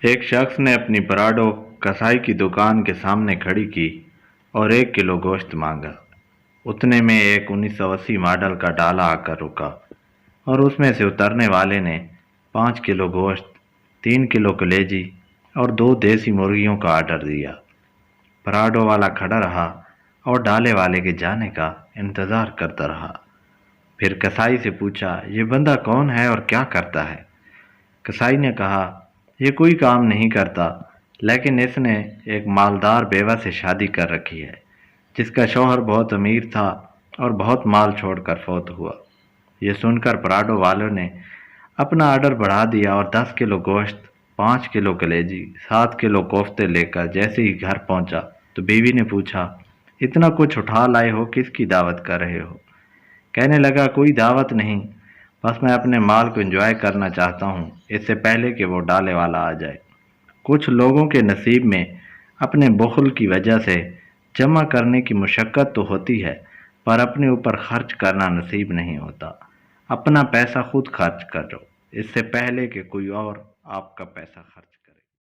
ایک شخص نے اپنی پراڈو کسائی کی دکان کے سامنے کھڑی کی اور 1 کلو گوشت مانگا۔ اتنے میں ایک 1980 ماڈل کا ڈالا آ کر رکا اور اس میں سے اترنے والے نے 5 کلو گوشت، 3 کلو کلیجی اور 2 دیسی مرغیوں کا آرڈر دیا۔ پراڈو والا کھڑا رہا اور ڈالے والے کے جانے کا انتظار کرتا رہا۔ پھر کسائی سے پوچھا، یہ بندہ کون ہے اور کیا کرتا ہے؟ کسائی نے کہا، یہ کوئی کام نہیں کرتا، لیکن اس نے ایک مالدار بیوہ سے شادی کر رکھی ہے جس کا شوہر بہت امیر تھا اور بہت مال چھوڑ کر فوت ہوا۔ یہ سن کر پراڈو والوں نے اپنا آرڈر بڑھا دیا اور 10 کلو گوشت، 5 کلو کلیجی، 7 کلو کوفتے لے کر جیسے ہی گھر پہنچا تو بیوی نے پوچھا، اتنا کچھ اٹھا لائے ہو، کس کی دعوت کر رہے ہو؟ کہنے لگا، کوئی دعوت نہیں، بس میں اپنے مال کو انجوائے کرنا چاہتا ہوں اس سے پہلے کہ وہ ڈالے والا آ جائے۔ کچھ لوگوں کے نصیب میں اپنے بخل کی وجہ سے جمع کرنے کی مشقت تو ہوتی ہے، پر اپنے اوپر خرچ کرنا نصیب نہیں ہوتا۔ اپنا پیسہ خود خرچ کرو اس سے پہلے کہ کوئی اور آپ کا پیسہ خرچ